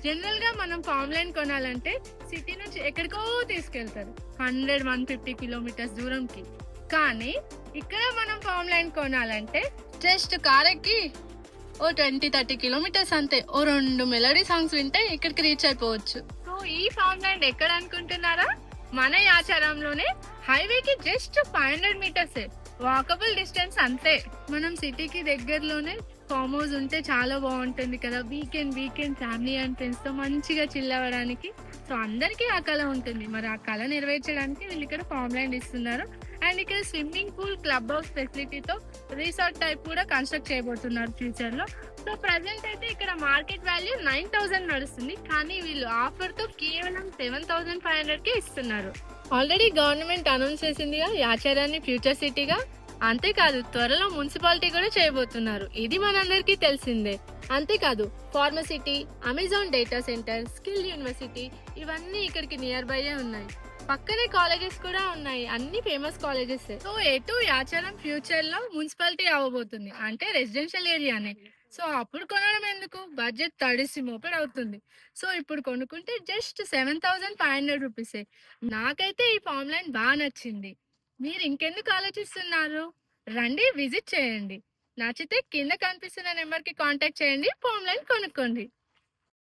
General గా మనం farm land కొనాలంటే సిటీ నుంచి ఎక్కడికో తీసుకెళ్తారు, 100-150 కిలోమీటర్స్ దూరంకి. కానీ ఇక్కడ మనం ఫామ్ ల్యాండ్ కొనాలంటే జస్ట్ కార్ ఎక్కి ఓ 20-30 కిలోమీటర్స్ అంతే, ఓ 2 మెలోడీ సాంగ్స్ వింటే ఇక్కడికి రీచ్ అయిపోవచ్చు. సో ఈ ఫామ్ ల్యాండ్ ఎక్కడ అనుకుంటున్నారా? మన యాచారంలోనే, హైవేకి జస్ట్ 500 మీటర్సే, వాకబుల్ డిస్టెన్స్ అంతే. మనం సిటీకి దగ్గరలోనే ఫామ్ హౌస్ ఉంటే చాలా బాగుంటుంది కదా, వీకెండ్ ఫ్యామిలీ అండ్ ఫ్రెండ్స్ తో మంచిగా చిల్ అవ్వడానికి. సో అందరికీ ఆ కళ ఉంటుంది, మరి ఆ కళ నెరవేర్చడానికి వీళ్ళు ఇక్కడ ఫామ్ ల్యాండ్ ఇస్తున్నారు. అండ్ ఇక్కడ స్విమ్మింగ్ పూల్, క్లబ్ హౌస్ ఫెసిలిటీతో రిసార్ట్ టైప్ కూడా కన్స్ట్రక్ట్ చేయబోతున్నారు ఫ్యూచర్ లో. సో ప్రెసెంట్ అయితే ఇక్కడ మార్కెట్ వాల్యూ 9,000 నడుస్తుంది, కానీ వీళ్ళు ఆఫర్ తో కేవలం 7,500 కి ఇస్తున్నారు. ఆల్రెడీ గవర్నమెంట్ అనౌన్స్ చేసిందిగా యాచారాన్ని ఫ్యూచర్ సిటీగా. అంతేకాదు త్వరలో మున్సిపాలిటీ కూడా చేయబోతున్నారు, ఇది మనందరికీ తెలిసిందే. అంతేకాదు ఫార్మసిటీ, Amazon data centre, skill university ఇవన్నీ ఇక్కడికి నియర్ బై ఉన్నాయి. పక్కనే కాలేజెస్ కూడా ఉన్నాయి, అన్ని ఫేమస్ కాలేజెస్. సో ఎటు యాచారం ఫ్యూచర్ లో మున్సిపాలిటీ అవ్వబోతుంది, అంటే రెసిడెన్షియల్ ఏరియానే. సో అప్పుడు కొనడం ఎందుకు, బడ్జెట్ తడిసి మోపెడ్ అవుతుంది. సో ఇప్పుడు కొనుక్కుంటే జస్ట్ 7,500 రూపీసే. నాకైతే ఈ ఫామ్ ల్యాండ్ బాగా నచ్చింది. మీరు ఇంకెందుకు ఆలోచిస్తున్నారు? రండి, విజిట్ చేయండి. నచ్చితే కింద కనిపిస్తున్న నెంబర్ కి కాంటాక్ట్ చేయండి, ఫామ్ ల్యాండ్ కొనుక్కోండి.